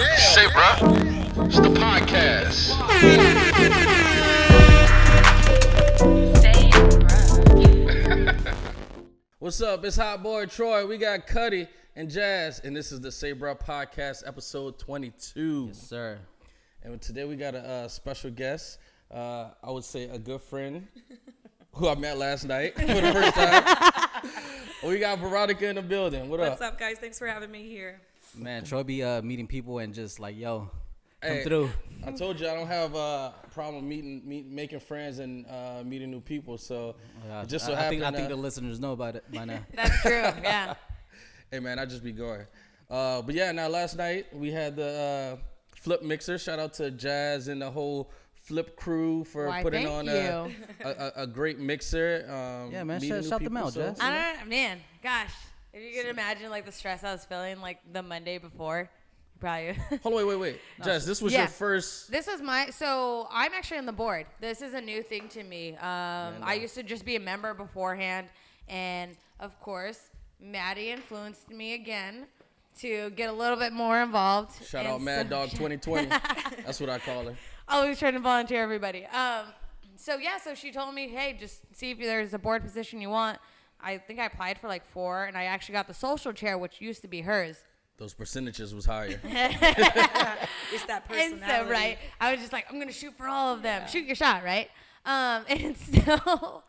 Say, bruh, it's the podcast. Say, bruh. What's up? It's Hot Boy Troy. We got C.U.D.I.E and Jazz, and this is the Say Bruh Podcast, episode 22. Yes, sir. And today we got a special guest. I would say a good friend who I met last night for the first time. We got Veronica in the building. What's up, guys? Thanks for having me here. Man, Troy be meeting people and just like, yo, come Hey, through. I told you I don't have a problem making friends and meeting new people. So it just so happened. I think the listeners know about it by now. That's true. Yeah. Hey man, I just be going. But yeah, now last night we had the FLYP Mixers. Shout out to Jazz and the whole FLYP crew for putting on a great mixer. Yeah, man, meeting new shout them people, out, so- Jazz. I don't know, man. Gosh, if you could imagine like the stress I was feeling like the Monday before, probably. Hold on, wait. Jazz, this was your first. This is so I'm actually on the board. This is a new thing to me. I used to just be a member beforehand. And of course, Maddie influenced me again to get a little bit more involved. Shout out Mad Dog 2020. That's what I call her. Always trying to volunteer everybody. So she told me, hey, just see if there's a board position you want. I think I applied for like 4, and I actually got the social chair, which used to be hers. Those percentages was higher. It's that personality. And so, right, I was just like, I'm going to shoot for all of them. Yeah. Shoot your shot, right? And so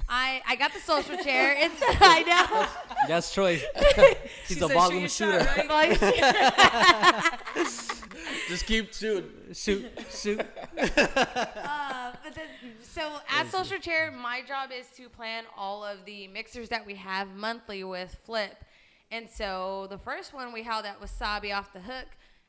I got the social chair. It's, I know. That's Troy. He's a said, volume "Shoot your shooter. shot, right?" Just keep shooting. Shoot. So at Social Chair, my job is to plan all of the mixers that we have monthly with FLYP. And so the first one we held at Wasabi Off the Hook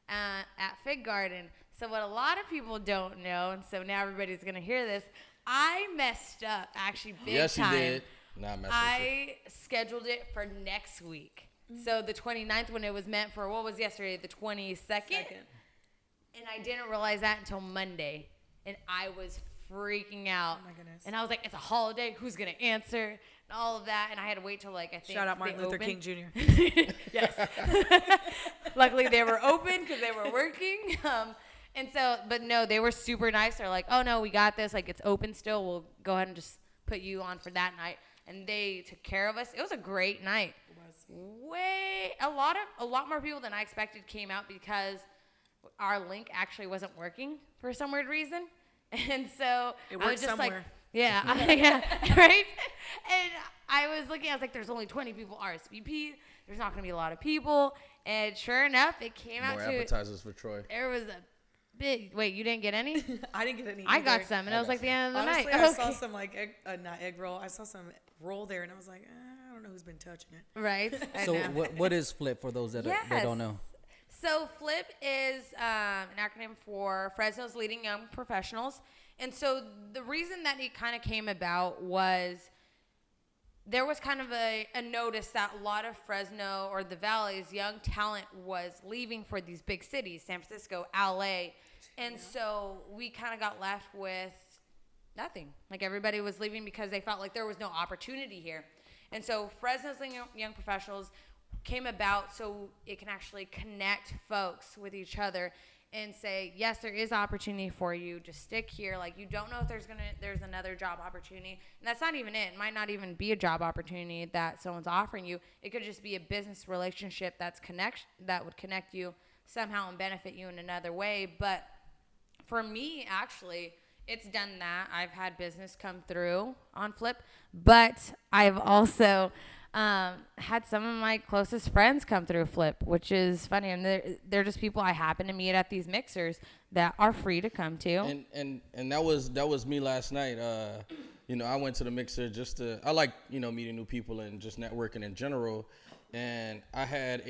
at Fig Garden. So what a lot of people don't know, and so now everybody's going to hear this, I messed up actually big Yes, time. you did. Nah, I'm messing with I scheduled it for next week. So the 29th when it was meant for, what was yesterday, the 22nd? And I didn't realize that until Monday. And I was freaking out. Oh my goodness. And I was like, it's a holiday. Who's going to answer? And all of that. And I had to wait till I think Shout out Martin they Luther opened. King Jr. Yes. Luckily they were open because they were working. And so, but no, they were super nice. They're like, oh no, we got this. Like it's open still. We'll go ahead and just put you on for that night. And they took care of us. It was a great night. It was. A lot more people than I expected came out because our link actually wasn't working for some weird reason. And so It I worked was just somewhere. like, yeah, right? And I was looking, I was like, there's only 20 people RSVP. There's not going to be a lot of people. And sure enough, it came out More to, appetizers for Troy. there was a big, wait, you didn't get any? I didn't get any. I got either. some, and it was like the end of the Honestly, night. I saw some like not egg roll. I saw some roll there, and I was like, I don't know who's been touching it. Right. I So know. what is FLYP for those that don't know? So FLYP is an acronym for Fresno's Leading Young Professionals. And so the reason that it kind of came about was there was kind of a notice that a lot of Fresno or the Valley's young talent was leaving for these big cities, San Francisco, LA. And so we kind of got left with nothing. Like everybody was leaving because they felt like there was no opportunity here. And so Fresno's Leading Young Professionals came about so it can actually connect folks with each other and say, yes, there is opportunity for you. Just stick here. Like you don't know if there's another job opportunity. And that's not even it. It might not even be a job opportunity that someone's offering you. It could just be a business relationship that would connect you somehow and benefit you in another way. But for me, actually, it's done that. I've had business come through on FLYP, but I've also had some of my closest friends come through FLYP, which is funny. And they're just people I happen to meet at these mixers that are free to come to. And that was me last night. I went to the mixer I like, meeting new people and just networking in general. And I had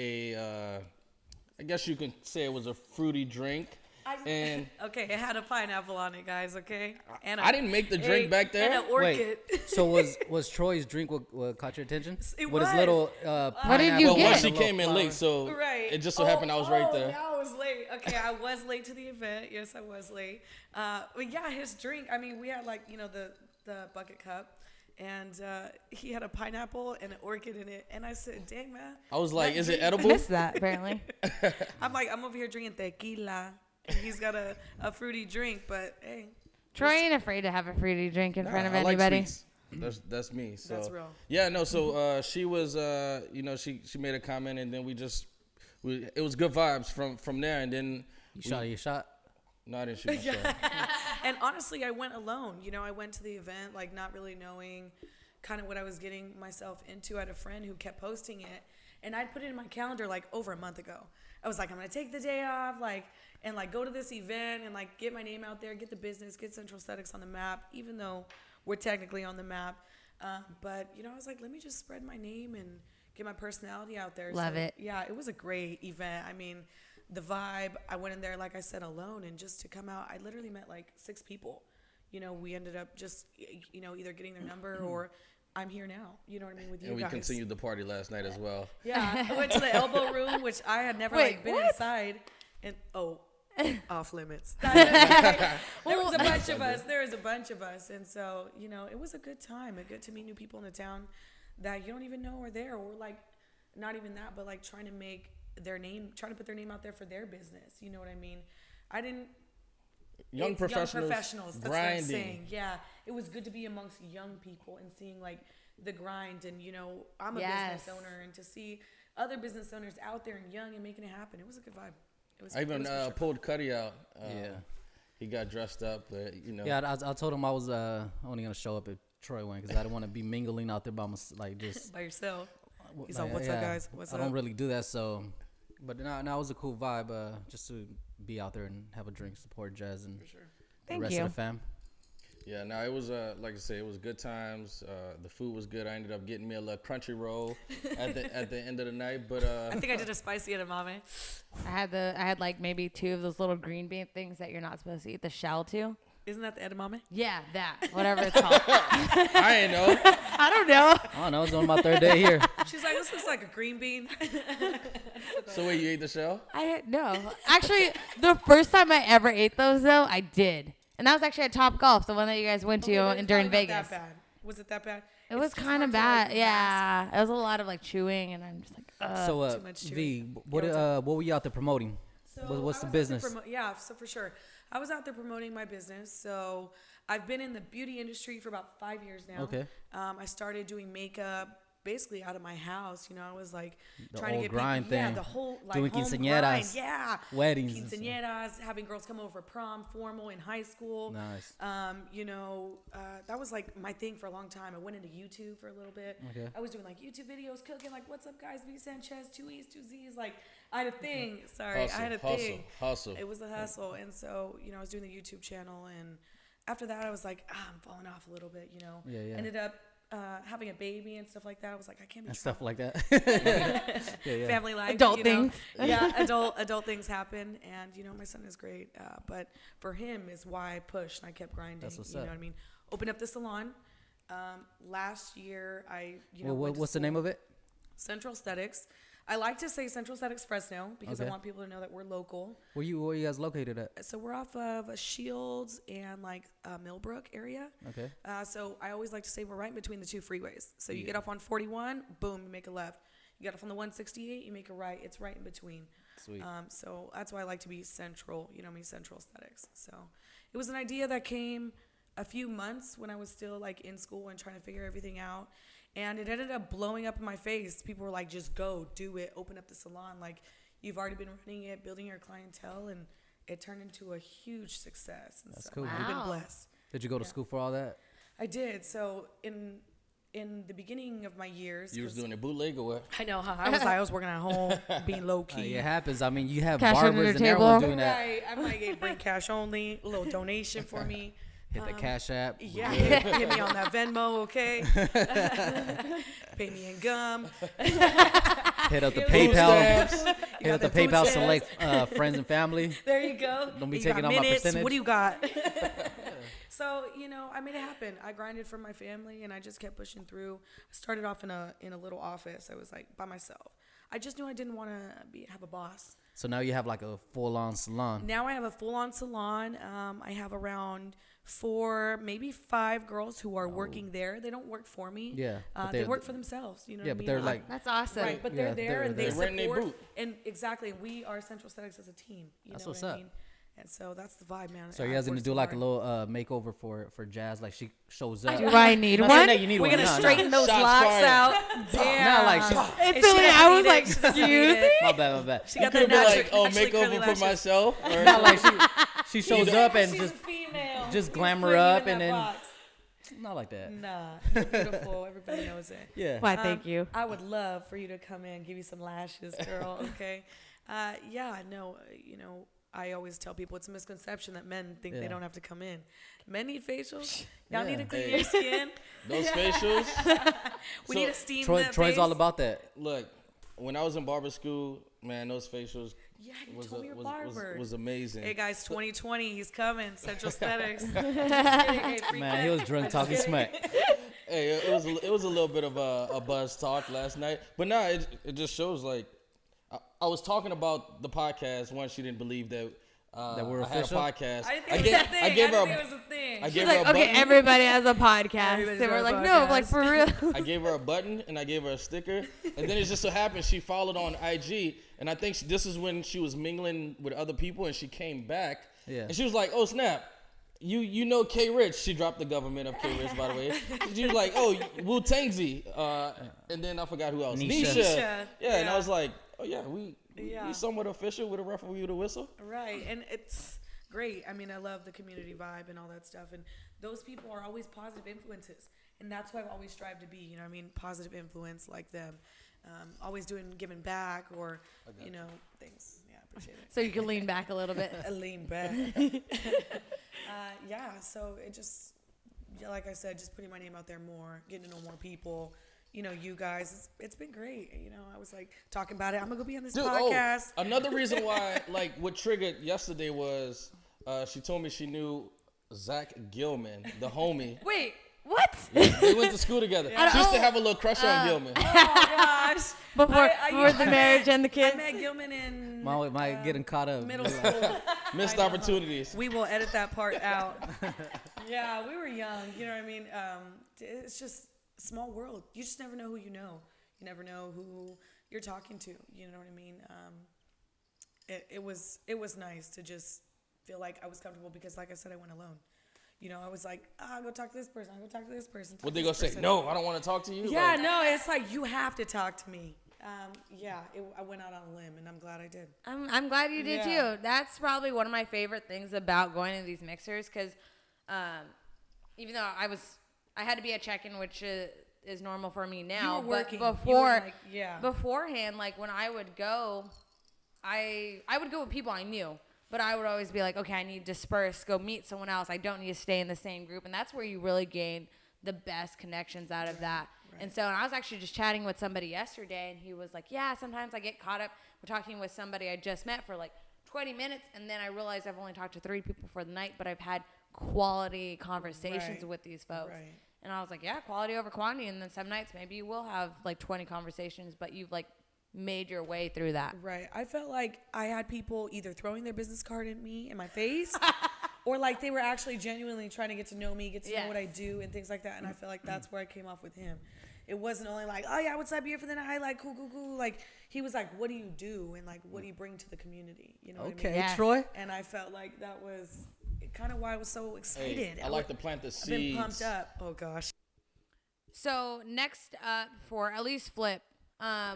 I guess you can say it was a fruity drink. And Okay, it had a pineapple on it, guys. Okay, and I didn't make the drink back there. And an orchid. So was Troy's drink what caught your attention? It With was. his little What did you Well, get? once she came in late, so Right. it just so happened I was right there. Yeah, I was late. Okay, I was late to the event. Yes, I was late. But yeah, his drink. I mean, we had like the bucket cup, and he had a pineapple and an orchid in it. And I said, dang, man. I was like, is it I edible? missed that apparently. I'm like, I'm over here drinking tequila. And he's got a fruity drink, but hey. Troy ain't afraid to have a fruity drink in front of I like anybody. sweets. That's me. So That's real. Yeah, no. So she was, she made a comment, and then it was good vibes from there, and then You shot your shot. No, I didn't shoot my shot. And honestly, I went alone. I went to the event, like not really knowing kind of what I was getting myself into. I had a friend who kept posting it, and I'd put it in my calendar like over a month ago. I was like, I'm gonna take the day off, and go to this event and get my name out there, get the business, get Central Aesthetics on the map, even though we're technically on the map. But I was like, let me just spread my name and get my personality out there. Love it. Yeah, it was a great event. I mean, the vibe, I went in there, like I said, alone, and just to come out, I literally met like 6 people. We ended up just, either getting their number or I'm here now. You know what I mean? With you And we guys. continued the party last night as well. Yeah, I went to the elbow room, which I had never been what? inside. And off limits. There was a bunch of us. There was a bunch of us, and so it was a good time. It good to meet new people in the town that you don't even know are there, or not even that, but trying to make trying to put their name out there for their business. You know what I mean? I didn't. Young professionals That's grinding. what I'm saying. Yeah, it was good to be amongst young people and seeing the grind, and I'm a business owner, and to see other business owners out there and young and making it happen, it was a good vibe. I even pulled Cuddy out. Yeah. He got dressed up, but Yeah, I told him I was only gonna show up if Troy went because I didn't want to be mingling out there by myself, just by yourself. He's like, what's up, guys? What's up? I don't really do that, so. But no, it was a cool vibe, just to be out there and have a drink, support Jazz and the rest of the fam. Yeah, no, it was like I said, it was good times. The food was good. I ended up getting me a little crunchy roll at the end of the night, but I think I did a spicy edamame. I had maybe 2 of those little green bean things that you're not supposed to eat the shell to. Isn't that the edamame? Yeah, that whatever it's called. I ain't know. I don't know. I don't know. It's on my 3rd day here. She's like, this looks like a green bean. So wait, you ate the shell? No. Actually, the first time I ever ate those though, I did. And that was actually at Top Golf, the one that you guys went to during Vegas. That bad. Was it that bad? It was kind of bad. Yeah. It was a lot of chewing, and I'm just like, So, too much V, chewing. what were you out there promoting? What's the business? So for sure. I was out there promoting my business. So I've been in the beauty industry for about 5 years now. Okay. I started doing makeup basically out of my house. I was The trying to old get grind people, thing. the whole Doing home quinceañeras, grind. Yeah. weddings and stuff. Quinceañeras, having girls come over for prom, formal in high school. Nice. That was my thing for a long time. I went into YouTube for a little bit. Okay. I was doing YouTube videos, cooking, what's up guys, VEESANCHEZZZ, 2 E's, 2 Z's. I had a thing. Sorry, I had a thing. Hustle. It was a hustle. And so, I was doing the YouTube channel, and after that I was like, I'm falling off a little bit, Yeah. Ended up having a baby and stuff like that. I was like, I can't be And stuff like that. yeah. family life, Adult things. Yeah, adult things happen, and my son is great. But for him is why I pushed and I kept grinding. That's what's you up. know what I mean? Opened up the salon. Last year, I What's the name of it? Central Aesthetics. I like to say Central Aesthetics Fresno because I Okay. want people to know that we're local. Where you guys located at? So we're off of Shields and Millbrook area. Okay. So I always like to say we're right in between the 2 freeways. So you get off on 41, boom, you make a left. You get off on the 168, you make a right. It's right in between. Sweet. So that's why I like to be central, Central Aesthetics. So it was an idea that came a few months when I was still in school and trying to figure everything out. And it ended up blowing up in my face. People were like, just go, do it, open up the salon. You've already been running it, building your clientele, and it turned into a huge success. And That's so cool. I've been Wow. blessed. Did you go to school for all that? I did. So in the beginning of my years, You was doing a bootleg or what? I know, huh? I was working at home, being low key. It happens. I mean, you have Cash under barbers the and everyone table. doing that. Right. I might bring cash only, a little donation for me. Hit the Cash App. Yeah, hit me on that Venmo, okay? Pay me in gum. Hit up the Food PayPal. stamps. Hit up the food PayPal. stamps. Select friends and family. There you go. Don't be You taking got all my minutes? percentage. What do you got? So, I made it happen. I grinded for my family, and I just kept pushing through. I started off in a little office. I was by myself. I just knew I didn't want to have a boss. So now you have like a full-on salon. Now I have a full-on salon. I have around 4, maybe 5 girls who are working there. They don't work for me. Yeah, but they they're- work for themselves. You know Yeah, what I but mean? they're like, That's awesome. Right, but Yeah, they're there and they they're renting their support. boot. And exactly, we are Central Aesthetics as a team. You That's know what's what I up. mean? And so that's the vibe, man. so you I guys work gonna do so like a hard. little makeover for Jazz, like she shows up. Do I need Not one? saying that you need We're one. gonna No, no. straighten those Shots locks fired. out. Damn. Not like she, And Instantly, doesn't I was need like, it. She doesn't need excuse it. me? my bad. She You got could that be like, natural, oh, naturally curly makeover for lashes. myself. Or Not like she shows up and She's just a female. just We glamour put you up in and that then- box. not like that. Nah, you're beautiful. Everybody knows it. Yeah. Why, thank you. I would love for you to come in, give you some lashes, girl. Okay. Yeah. No. You know, I always tell people it's a misconception that men think they Yeah. don't have to come in. Men need facials. Y'all need to Yeah. clean Hey. your skin. those facials. We need to steam that Troy's face. all about that. Look, when I was in barber school, man, those facials Yeah, you was told me your was, barber. was amazing. Hey guys, 2020, he's coming. Central Aesthetics. Just kidding. Hey, free Man, cut. he was drunk talking smack. Hey, it was a little bit of a buzz talk last night, but nah, it just shows like I was talking about the podcast once she didn't believe that That we're I had a official? podcast. I didn't think it was a thing. I gave her didn't think it was a thing. I She's gave her like, a okay, button. everybody has a podcast. Everybody's And we're got a like, no, like podcast. for real. I gave her a button and I gave her a sticker, and then it just so happened she followed on IG, and I think this is when she was mingling with other people, and she came back, Yeah. and she was like, "Oh snap, you know K Rich?" She dropped the government of K Rich, by the way. She was like, "Oh, Wu Tangzy," and then I forgot who else. Nisha. Nisha. Yeah, and I Yeah. was like, "Oh yeah, we Yeah. somewhat official with a referee with a whistle." Right, and it's great. I mean, I love the community vibe and all that stuff, and those people are always positive influences, and that's what I've always strived to be. You know, what I mean, positive influence like them, always giving back, or you know, things. Yeah, I appreciate it. So you can lean back a little bit. A lean back. Yeah, so it just, yeah, like I said, just putting my name out there more, getting to know more people. You know, you guys, it's been great. You know, I was like talking about it. I'm gonna go be on this Dude, podcast. another reason why, like, what triggered yesterday was she told me she knew Zach Gilman, the homie. Wait, what? They went to school together. She used to have a little crush on Gilman. Oh gosh. Before I the marriage and the I kids? met Gilman in My getting caught up. middle school. Missed I know. opportunities. We will edit that part out. Yeah, we were young. You know what I mean? It's just a small world. You just never know who you know. You never know who you're talking to. You know what I mean? It was nice to just feel like I was comfortable because, like I said, I went alone. You know, I was like, I'll go talk to this person. I'll go talk to this person. What they gonna say? No, I don't want to talk to you. Yeah, Like, no, it's like you have to talk to me. Yeah, I went out on a limb, and I'm glad I did. I'm glad you did Yeah. too. That's probably one of my favorite things about going to these mixers because even though I had to be at check-in, which is normal for me now. You were working. But You were before, like, yeah. beforehand, like when I would go, I would go with people I knew. But I would always be like, okay, I need to disperse, go meet someone else. I don't need to stay in the same group. And that's where you really gain the best connections out of that. Right. And so I was actually just chatting with somebody yesterday, and he was like, yeah, sometimes I get caught up. We're talking with somebody I just met for like 20 minutes, and then I realize I've only talked to 3 people for the night, but I've had quality conversations Right. with these folks. Right. And I was like, yeah, quality over quantity. And then some nights maybe you will have like 20 conversations, but you've like made your way through that. Right. I felt like I had people either throwing their business card at me in my face or like they were actually genuinely trying to get to know me, get to know what I Yes. do and things like that. And I feel like that's where I came off with him. It wasn't only like, oh yeah, what's up here for the night? Like, cool. Like he was like, what do you do? And like, what do you bring to the community? You know what I Okay, mean? Yes. Troy. And I felt like that was kind of why I was so excited. Hey, I like to plant the I've been seeds. pumped up. Oh gosh. So next up for at least Flip,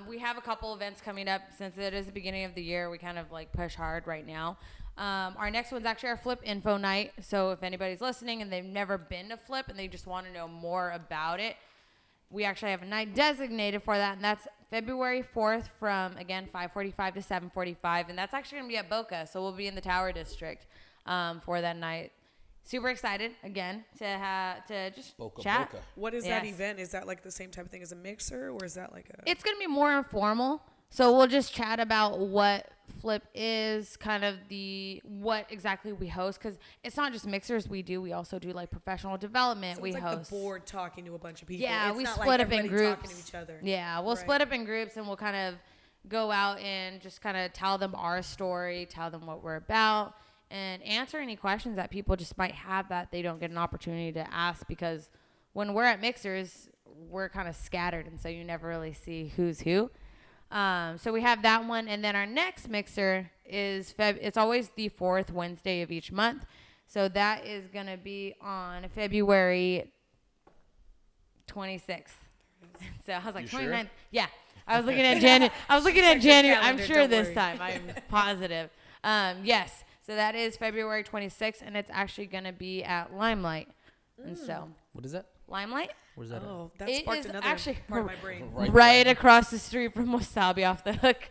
we have a couple events coming up since it is the beginning of the year. We kind of like push hard right now. Our next one's actually our Flip Info Night. So if anybody's listening and they've never been to Flip and they just want to know more about it, we actually have a night designated for that, and that's February 4th from, again, 5:45 to 7:45, and that's actually going to be at Boca, so we'll be in the Tower District for that night. Super excited, again, to just Boca, chat. Boca. What is that Yes. event? Is that like the same type of thing as a mixer or is that like a... It's going to be more informal. So we'll just chat about what Flip is, kind of what exactly we host. Because it's not just mixers we also do like professional development. So we it's like host. the board talking to a bunch of people. Yeah, It's we not split like up in everybody groups. talking to each other. Yeah, we'll Right. split up in groups and we'll kind of go out and just kind of tell them our story, tell them what we're about, and answer any questions that people just might have that they don't get an opportunity to ask, because when we're at Mixers, we're kind of scattered, and so you never really see who's who. So we have that one, and then our next Mixer is it's always the 4th Wednesday of each month. So that is going to be on February 26th. So I was like, 29th. Sure? Yeah. I was looking at January. I'm sure this time. I'm positive. Yes. So that is February 26th, and it's actually going to be at Limelight. And so. What is that? Limelight? Where's that? Oh, that sparked another part of my brain. Right across the street from Wasabi off the Hook.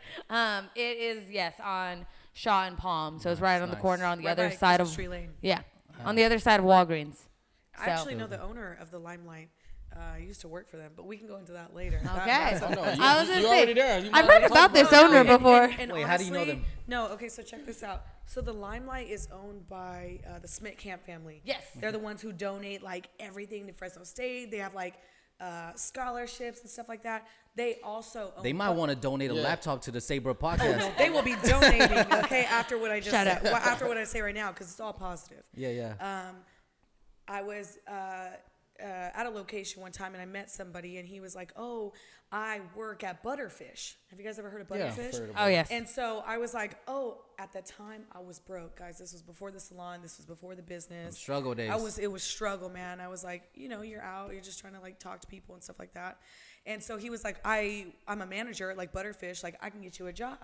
It is, yes, on Shaw and Palm. So it's right on the corner on the other side of. Lane. Yeah. On the other side of Walgreens. So. I actually know the owner of the Limelight. I used to work for them, but we can go into that later. Okay. I was already there. I've heard about this owner before. And wait, honestly, how do you know them? No, okay, so check this out. So the Limelight is owned by the Smith-Camp family. Yes. They're the ones who donate like everything to Fresno State. They have like scholarships and stuff like that. They also own. They might want to donate a laptop to the Sabre podcast. Oh, no, they will be donating. Okay, after what I just Shut said. up. After what I say right now, because it's all positive. Yeah. I was at a location one time and I met somebody and he was like, "Oh, I work at Butterfish." Have you guys ever heard of Butterfish? Oh, yes. And so I was like, "Oh, at the time I was broke, guys. This was before the salon. This was before the business. Struggle days. It was struggle, man. I was like, you're out. You're just trying to like talk to people and stuff like that." And so he was like, I'm a manager at like Butterfish. Like I can get you a job.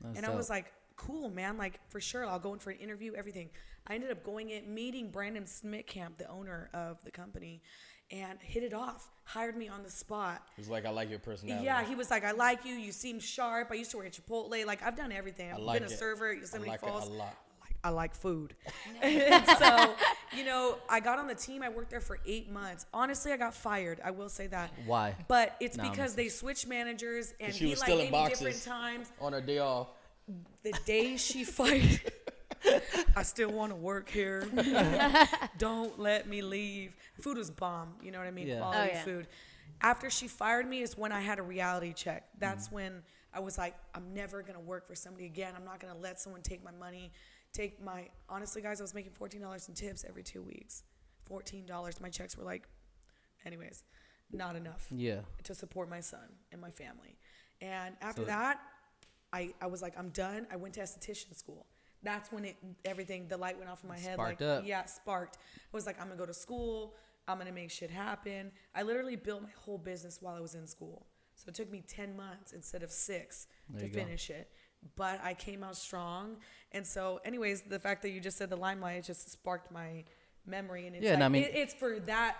That's and dope. I was like, cool, man. Like for sure. I'll go in for an interview, everything. I ended up going in, meeting Brandon Smith-Camp, the owner of the company, and hit it off. Hired me on the spot. He was like, I like your personality. Yeah, he was like, I like you. You seem sharp. I used to work at Chipotle. Like I've done everything. I've been a server at Yosemite Falls. I like it a lot. I like food. And so, I got on the team. I worked there for 8 months. Honestly, I got fired. I will say that. Why? But it's because they switched managers and she he was like still gave in me boxes different times. on her day off. The day she fired, I still want to work here. Don't let me leave. Food was bomb. You know what I mean? Yeah. Quality food. After she fired me is when I had a reality check. That's when I was like, I'm never going to work for somebody again. I'm not going to let someone take my money. Honestly, guys, I was making $14 in tips every 2 weeks. $14. My checks were like, anyways, not enough to support my son and my family. And after that, I was like, I'm done. I went to esthetician school. That's when the light went off in my head. Sparked up. Yeah, sparked. I was like, I'm going to go to school. I'm going to make shit happen. I literally built my whole business while I was in school. So it took me 10 months instead of 6 to finish it. But I came out strong. And so, anyways, the fact that you just said the Limelight just sparked my memory. And it's it's for that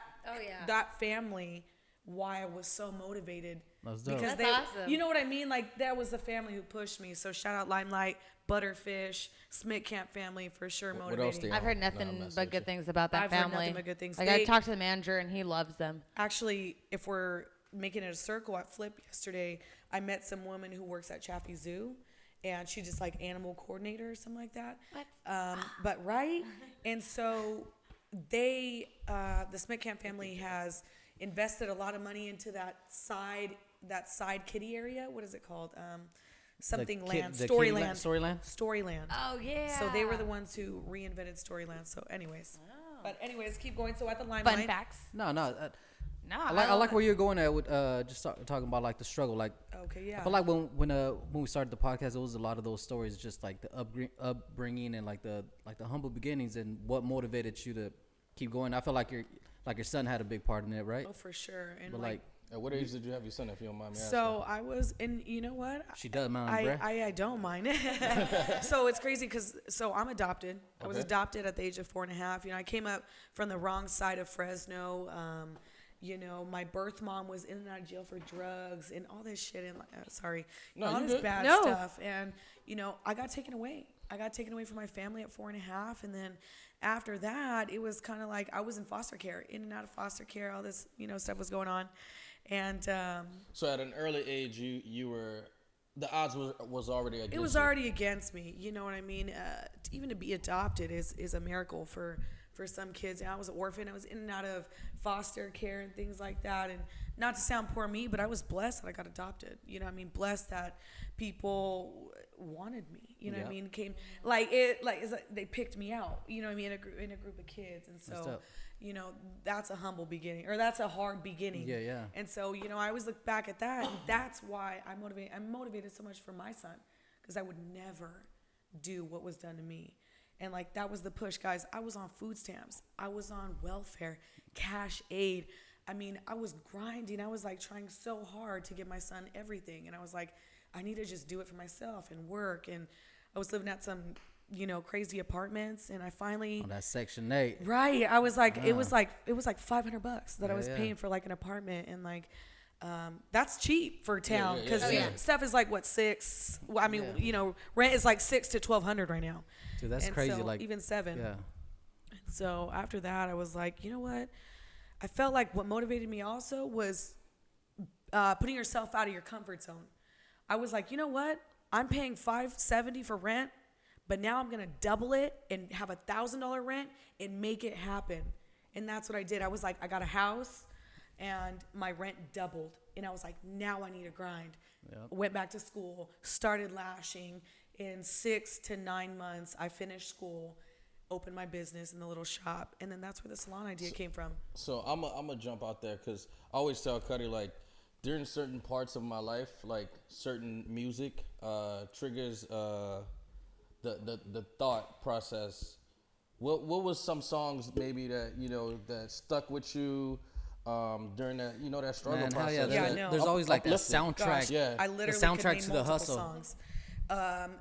that family why I was so motivated. That's dope. Because That's awesome. You know what I mean? Like, that was the family who pushed me. So shout out Limelight, Butterfish, Smith-Camp family for sure motivating. What else do you I've heard nothing but good things about that I've heard family. nothing but good things. Like I talked to the manager and he loves them. Actually, if we're making it a circle at FLYP yesterday, I met some woman who works at Chaffee Zoo. And she's just like animal coordinator or something like that. What? But right? And so the Smith-Camp family has invested a lot of money into that side kiddie area. What is it called? Storyland. Storyland. Oh, yeah. So they were the ones who reinvented Storyland. So anyways. But anyways, keep going. So at the Limelight. Fun facts. No. No, I like where you're going at with talking about like the struggle. Like, okay, yeah. I feel like when we started the podcast, it was a lot of those stories, just like the upbringing and like the humble beginnings and what motivated you to keep going. I feel like your son had a big part in it, right? Oh, for sure. And But like At what age did you have your son, if you don't mind me asking? so I was, and you know what? she does mind, bruh. I don't mind. So it's crazy because I'm adopted. I was adopted at the age of 4.5. I came up from the wrong side of Fresno. My birth mom was in and out of jail for drugs and all this shit and all this bad stuff. And I got taken away. I got taken away from my family at 4.5, and then after that, it was kind of like I was in foster care, in and out of foster care. All this stuff was going on, and so at an early age, you were, the odds was already against you. It was already against me. You know what I mean? Even to be adopted is a miracle for for some kids. And I was an orphan. I was in and out of foster care and things like that. And not to sound poor me, but I was blessed that I got adopted. You know what I mean? Blessed that people wanted me. You know what I mean? Came it's like they picked me out. You know what I mean? In a group of kids. And so, you know, that's a humble beginning, or that's a hard beginning. Yeah, yeah. And so, you know, I always look back at that, and that's why I'm motivated so much for my son, because I would never do what was done to me. And like, that was the push, guys. I was on food stamps. I was on welfare, cash aid. I mean, I was grinding. I was like trying so hard to give my son everything. And I was like, I need to just do it for myself and work. And I was living at some, you know, crazy apartments. And I finally, On that Section 8. right. I was like, it was like $500 that I was Yeah. paying for like an apartment. And like, that's cheap for town, because yeah. stuff is like what, $6. Well, I mean, you know, rent is like $600 to $1,200 right now. Dude, that's And crazy. so Like, even $7. yeah. So after that, I was like, you know what? I felt like what motivated me also was putting yourself out of your comfort zone. I was like, you know what? I'm paying $570 for rent, but now I'm gonna double it and have $1,000 rent and make it happen. And that's what I did. I was like, I got a house, and my rent doubled, and I was like, now I need to grind. Yep. Went back to school, started lashing. In 6 to 9 months, I finished school, opened my business in the little shop, and then that's where the salon idea came from. So I'm gonna jump out there because I always tell Cuddy, like, during certain parts of my life, like certain music triggers the thought process. What was some songs maybe that, you know, that stuck with you during that, you know, that struggle Man, hell process? yeah. There's, Yeah, I know. there's always like that Uplifting. soundtrack. Gosh, Yeah. I literally The soundtrack could name to the multiple hustle. songs.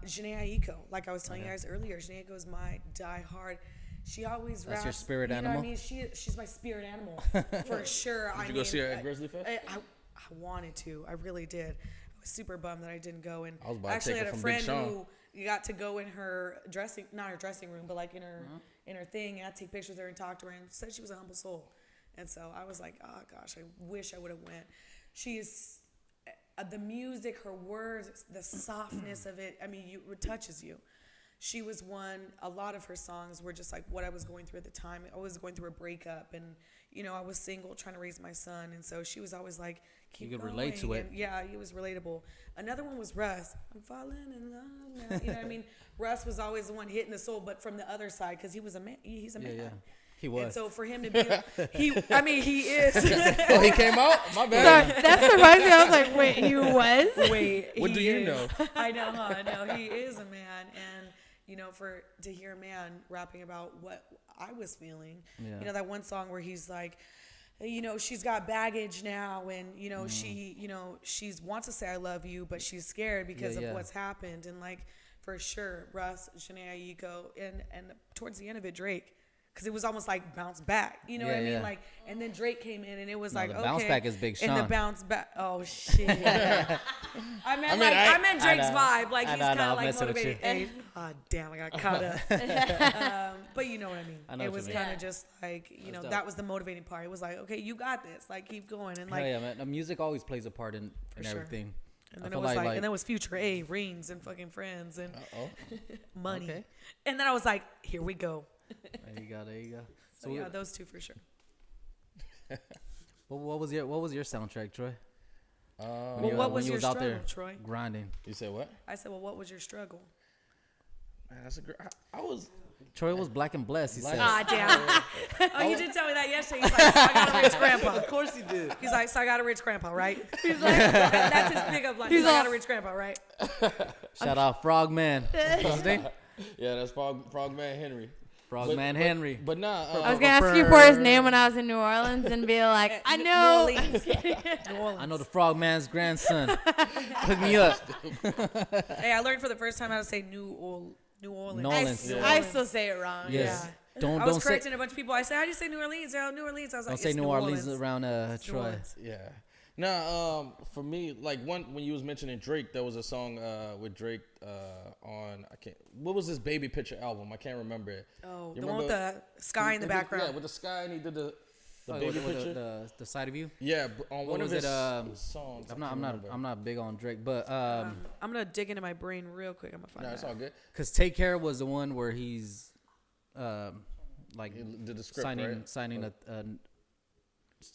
C.U.D.I.E, like I was telling you guys earlier, C.U.D.I.E is my diehard. She always raps. Your spirit you know animal? what I mean? She's my spirit animal for sure. Did you go see her at Grizzly Fest? I wanted to. I really did. I was super bummed that I didn't go. And I was about to actually take had it a from Big friend Sean. who got to go in her not her dressing room, but like in her thing, and I take pictures of her and talk to her, and said she was a humble soul. And so I was like, oh gosh, I wish I would have went. She's the music, her words, the softness of it. I mean, it touches you. She was a lot of her songs were just like what I was going through at the time. I was going through a breakup, and, you know, I was single trying to raise my son. And so she was always like, keep You could going. relate to it. And yeah, it was relatable. Another one was Russ. I'm falling in love now. You know what I mean? Russ was always the one hitting the soul, but from the other side, because he was a man. He's a man. Yeah. He was. And so for him to be, he is. Oh, he came out? My bad. Sorry, that surprised me. I was like, wait, he was? Wait, What he do you is. know? I know, huh? No, he is a man, and you know, to hear a man rapping about what I was feeling, you know, that one song where he's like, you know, she's got baggage now, and you know, she's wants to say I love you, but she's scared because of what's happened, and like for sure, Russ, C.U.D.I.E, and towards the end of it, Drake. Because it was almost like bounce back, you know what I mean? Like, and then Drake came in, and it was like, the okay. bounce back is Big Sean. And the bounce back, oh shit. I meant Drake's vibe, like he's kind of like motivated. Hey, damn, I got caught up. But you know what I mean? It was kind of just like, you know, that was the motivating part. It was like, okay, you got this, like keep going, and like, Hell yeah, man. The music always plays a part in sure. everything. and then it was like, and then it was Future A, rings and fucking friends and money, Okay. and then I was like, here we go. There you go. So yeah, those two for sure. What was your soundtrack, Troy? What was your out struggle, there Troy? grinding? You said what? I said, well, what was your struggle? Man, that's a great. I was. Troy was black and blessed. He said. Ah, damn. Oh, you did tell me that yesterday. He's like, so I got a rich grandpa. Of course he did. He's like, so I got a rich grandpa, right? He's like, that's his pickup line. He's like, I got a rich grandpa, right? Shout out Frogman. What's his name? Yeah, that's Frogman Henry. Frogman Henry. But nah. I was gonna ask you for his name when I was in New Orleans and be like, I know. New Orleans. I know the Frogman's grandson. Hook me up. Hey, I learned for the first time how to say New Orleans. New Orleans. I still say it wrong. Yes. Yeah. I was Don't say correcting a bunch of people. I said, how do you say New Orleans? They're all New Orleans. I was like, don't say it's New Orleans around New Troy. Orleans. Yeah. Nah, for me, like when you was mentioning Drake, there was a song with Drake on what was his Baby Picture album? I can't remember it. Oh, You the one with remember? the sky in the background. Yeah, with the sky, and he did the Oh, Baby with Picture. the side of you. Yeah, on one of was his it, songs. I'm not big on Drake, but I'm gonna dig into my brain real quick. I'm gonna find No, it's that. all good. because Take Care was the one where he's like He did the script, signing right? a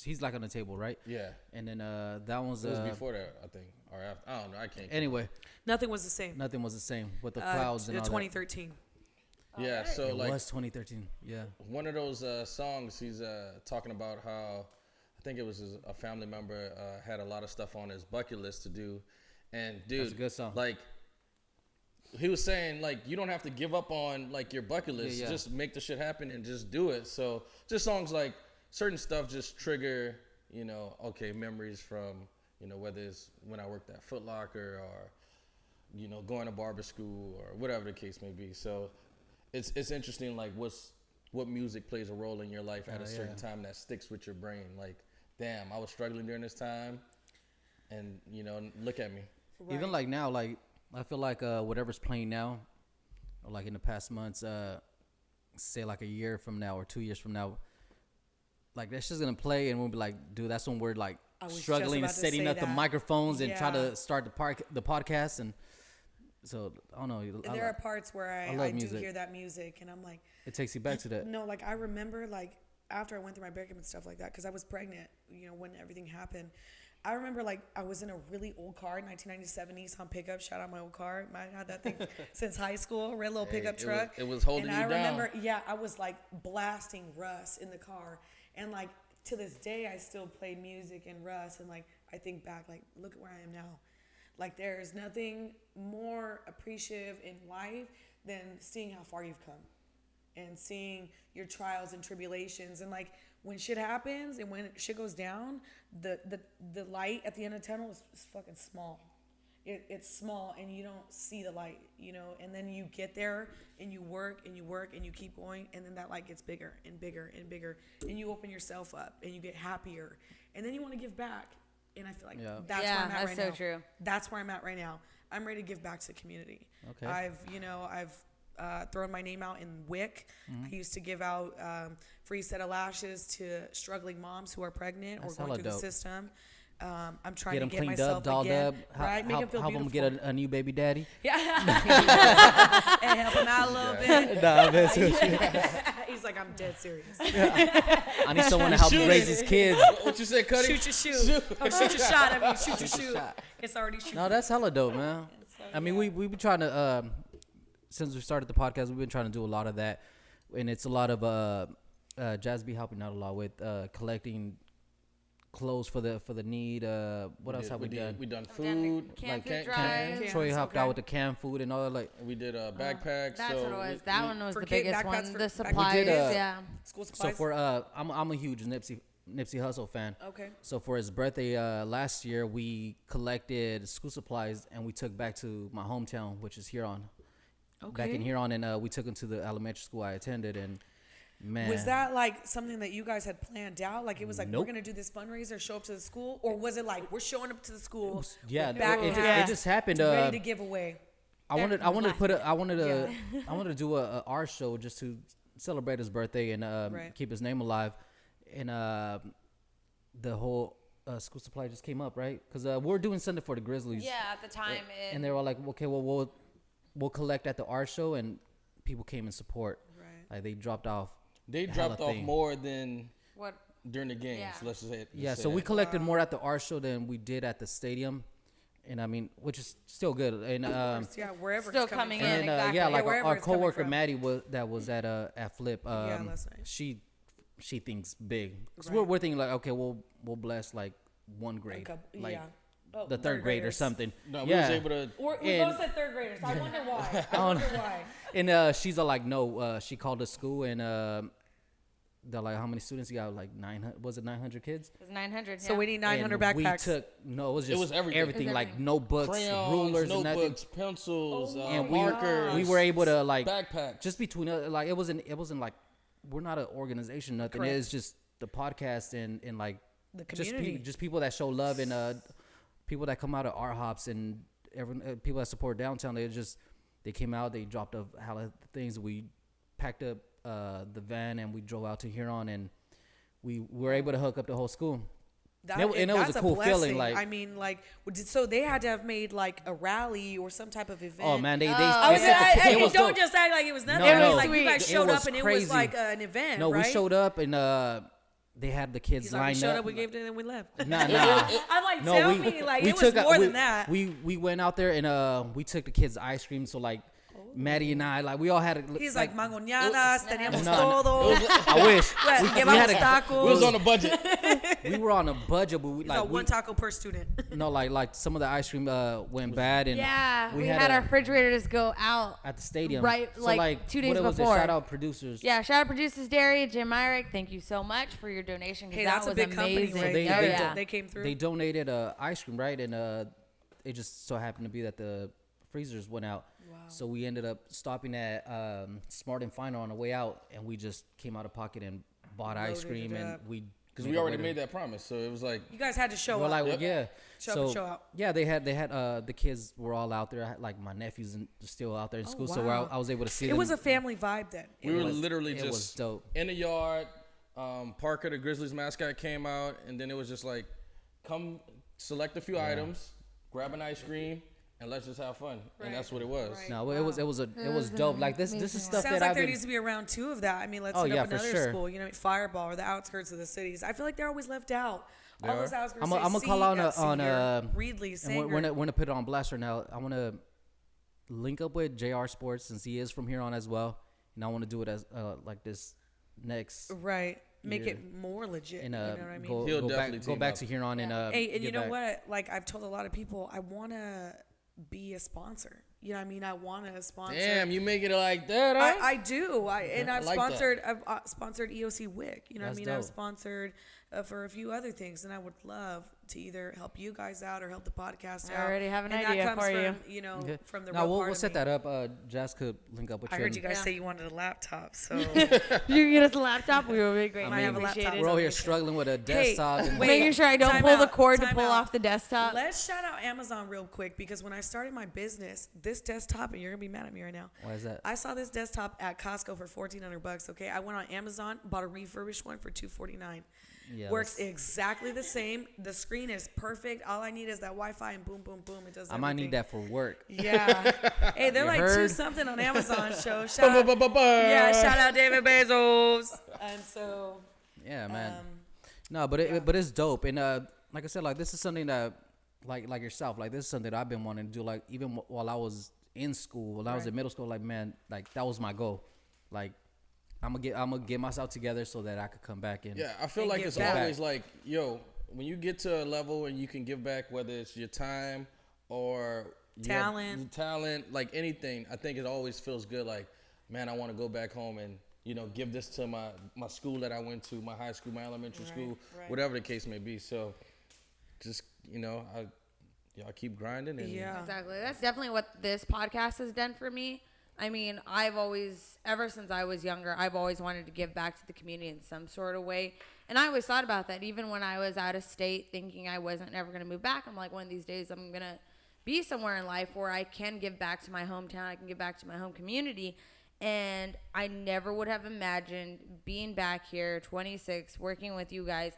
he's like on the table, right? Yeah. And then that one's It was before that, I think, or after. I don't know. I can't. anyway, Nothing was the same. nothing was the same with the clouds and all 2013. Yeah. So that. It like was 2013. Yeah. one of those songs, he's talking about how I think it was a family member had a lot of stuff on his bucket list to do, and dude, That's a good song. Like he was saying, like you don't have to give up on like your bucket list. Yeah. Just make the shit happen and just do it. So just songs like certain stuff just trigger, okay, memories from, whether it's when I worked at Foot Locker or, going to barber school or whatever the case may be. So it's interesting, like what music plays a role in your life at a certain time that sticks with your brain. Like, damn, I was struggling during this time, and look at me. Right. Even like now, like I feel like whatever's playing now, or like in the past months, say like a year from now or 2 years from now, like that's just gonna play, and we'll be like, dude, that's when we're like struggling and setting up the microphones and try to start the podcast, and so I don't know. There are parts where I do hear that music, and I'm like, it takes you back to that. No, like I remember like after I went through my breakup and stuff like that, because I was pregnant, when everything happened. I remember like I was in a really old car, 1997 Nissan pickup. Shout out my old car. I had that thing since high school, red little pickup truck. It was holding you down. And I remember, I was like blasting Russ in the car. And like to this day, I still play music and Russ. And like I think back, like look at where I am now. Like there's nothing more appreciative in life than seeing how far you've come and seeing your trials and tribulations. And like when shit happens and when shit goes down, the light at the end of the tunnel is fucking small. It's small and you don't see the light, and then you get there and you work and you work and you keep going, and then that light gets bigger and bigger and bigger, and you open yourself up and you get happier, and then you want to give back. And I feel like that's where I'm at right now. That's so true. That's where I'm at right now. I'm ready to give back to the community. Okay. I've thrown my name out in WIC. Mm-hmm. I used to give out free set of lashes to struggling moms who are pregnant That's or going hella through dope. the system. I'm trying Get to them get cleaned myself up, dolled again, up. right? Make them feel help them beautiful. get a new baby daddy. Yeah, and help him out a little bit. Nah, man, He's like, I'm dead serious. I need someone to help me raise his kids. What you say, Cuddy? Shoot your shoe. Or shoot your shot. I mean, shoot your shoe. It's already shooting. No, that's hella dope, man. I mean, we've been trying to since we started the podcast, we've been trying to do a lot of that, and it's a lot of Jazz be helping out a lot with collecting clothes for the need. What else have we done? We done food, canned food can- drive. Troy helped okay. out with the canned food and all that. Like We did backpacks. That's so what it was. we- That one was for the kid biggest backpacks one. for- The back- supplies, We did, yeah. School so supplies. for I'm a huge Nipsey Hussle fan. Okay. So for his birthday last year, we collected school supplies and we took back to my hometown, which is Huron. Back in Huron, and we took him to the elementary school I attended, and man, Was that like something that you guys had planned out? Like it was like, Nope. we're going to do this fundraiser, show up to the school? Or was it like, we're showing up to the school? yeah, with backpacks it just happened. ready to give away. I wanted to put I wanted to do a art show just to celebrate his birthday and Right. keep his name alive, and the whole school supply just came up, right? Because we're doing something for the Grizzlies. Yeah, at the time. And they were like, okay, well, we'll collect at the art show, and people came in support. Right. Like they dropped off. They hella dropped off thing. more than what? during the games. Yeah. Let's just say it. Yeah, just so say we that. collected more at the art show than we did at the stadium, and I mean, which is still good. And Yeah, wherever Still it's coming coming from. in. and exactly. yeah, like wherever our it's coming coworker from. Maddie was at FLYP. last night. She thinks big. 'Cause Right. we're thinking like, okay, we'll bless like one grade, like yeah. Oh, the third grade or graders. something. No, we yeah. was able to. We And- both said third graders. I wonder why. Why. And she's like, no. She called the school and they're like, how many students you got? Like 900. Was it 900 kids? It was 900. So we need 900 And backpacks. We took it was just everything. everything, It was like everything. notebooks, Crayons, rulers, and nothing. notebooks, pencils, And markers. we were able to like backpacks. just between like it wasn't like we're not an organization, nothing. Correct. It's just the podcast and like The just community. just people that show love and people that come out of our hops and people that support downtown. They came out, they dropped off hella things. We packed up the van and we drove out to Huron, and we were able to hook up the whole school. And it was that's a cool feeling, blessing. like- I mean, like, so they had to have made like a rally or some type of event. Oh man, they I was set the- saying, it was don't dope. just act like it was nothing. No, I mean, no. like you guys It showed was up and it crazy. was like an event. No, right? we showed up and they had the kids He's like, we lined showed up. up, we gave it, and then we left. Nah. I'm like, No, tell we, me, like we it was took more we, than that. We went out there and we took the kids ice cream. So like Maddie and I, like we all had. He's like, mangoñanas, teníamos No, todo. I wish. Well, we llevamos had a- tacos. We was on a budget. We were on a budget, but we He's like like one taco per student. no, like some of the ice cream went bad, and Yeah, we had had a- our refrigerators go out. at the stadium, Right, So, like, 2 days what was before. It? Shout out producers. Yeah, shout out Producers Dairy, Jim Myrick. Thank you so much for your donation. 'Cause Hey, that that's a was big company, amazing. right? They- Oh, they- yeah. They came through. They donated ice cream, right? And it just so happened to be that the freezers went out. Wow. So we ended up stopping at Smart and Final on the way out, and we just came out of pocket and bought ice Loaded cream, it and up. we Because we already made that promise. So it was like, You guys had to show We're up. like, Yep. yeah. Show up so and show out. yeah, they had the kids were all out there. I had, like my nephews still out there in school, so wow. I was able to see It them. was a family vibe then. we were was- literally it was just dope. in the yard. Parker, the Grizzlies mascot, came out, and then it was just like, come select a few items, grab an ice cream, and let's just have fun. And that's what it was. Right. No, it was dope. Like this is stuff Sounds that like I've there been. needs to be a round 2 of that. I mean, let's Oh, hit yeah, up for another sure. school, Fairbaugh or the outskirts of the cities. I feel like they're always left out. All are. those outskirts. I'm say gonna call C out at on Senior, Reedley, and Sanger. we're gonna put it on blast right now. I want to link up with JR Sports since he is from here on as well, and I want to do it as like this next Right. Make Yeah. it more legit. and you know what I mean? go, He'll go definitely back go team back up. to here on and Hey, and you get know back. what? Like I've told a lot of people, I want to be a sponsor. You know what I mean? I want to sponsor. Damn, you make it like that, huh? I do. And I've like that. sponsored. I've sponsored EOC WIC. You know what I That's mean? I've dope. sponsored for a few other things, and I would love to either help you guys out or help the podcast I out. already have an and idea that comes for you. from, you know, Okay. from the No, real we'll part of set me. that up. Jazz could link up with I you. heard you and- guys say you wanted a laptop, so You can get us a laptop. We will be great. I have a Appreciate laptop. it. We're all here struggling with a desktop. and wait. Making sure I don't Time pull the out, cord to time pull out. off the desktop. let's shout out Amazon real quick because when I started my business, this desktop, and you're gonna be mad at me right now. Why is that? I saw this desktop at Costco for $1,400. Okay, I went on Amazon, bought a refurbished one for $249. Yeah, Works that's- exactly the same. The screen is perfect. All I need is that Wi-Fi and boom, boom, boom. It does. I might everything. need that for work. Yeah. Hey, they're You like heard? 2 something on Amazon. Show shout out. Yeah, Yeah, shout out David Bezos. And so, Yeah, man. No, but it's dope. And like I said, like this is something that like yourself, like this is something that I've been wanting to do. Like even while I was in school, when I was in middle school, like man, like that was my goal. Like I'm gonna get myself together so that I could come back and Yeah, I feel And like give it's back. always like, yo, when you get to a level and you can give back, whether it's your time or talent, like anything, I think it always feels good. Like, man, I want to go back home and give this to my school that I went to, my high school, my elementary school, right. whatever the case may be. So, just I keep grinding and yeah. Exactly. That's definitely what this podcast has done for me. I mean, ever since I was younger, I've always wanted to give back to the community in some sort of way. And I always thought about that, even when I was out of state, thinking I wasn't ever going to move back. I'm like, one of these days I'm going to be somewhere in life where I can give back to my hometown. I can give back to my home community. And I never would have imagined being back here, 26, working with you guys,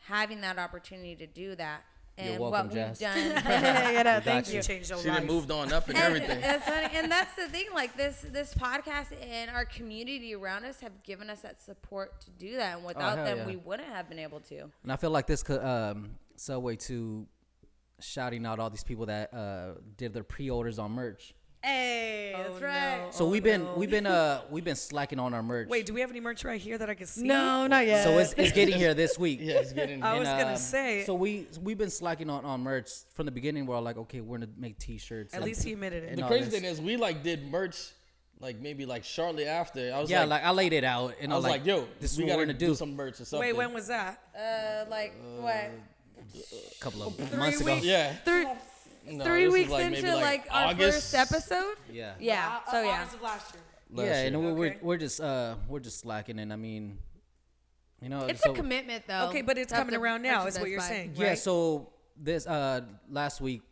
having that opportunity to do that. And You're welcome, what we've Jazz. done. Thank You changed your she life. done moved on up and everything. And that's the thing. Like this podcast and our community around us have given us that support to do that. And without hell them, yeah. we wouldn't have been able to. And I feel like this could segue to shouting out all these people that did their pre-orders on merch. Hey, that's right. So we've been slacking on our merch. Wait, do we have any merch right here that I can see? No, not yet. So it's getting here this week. Yeah, it's getting. I was And, gonna say. So we've been slacking on merch from the beginning. We're all like, okay, we're gonna make T-shirts. At and- least he admitted it. and The all crazy this. thing is, we did merch maybe shortly after. I was Yeah, like I laid it out, and I was like, yo, this is we what we're gotta gonna do some merch or something. Wait, when was that? What? a couple of months ago. weeks. Yeah. No, 3 this was weeks maybe into our August. first episode. Yeah. Yeah. So yeah. August of last year. Last Yeah, year. and Okay. we're just slacking, and I mean, It's so, a commitment, though. Okay, but it's to have coming to around now, is merchandise what you're by. saying. Yeah, right? so this last week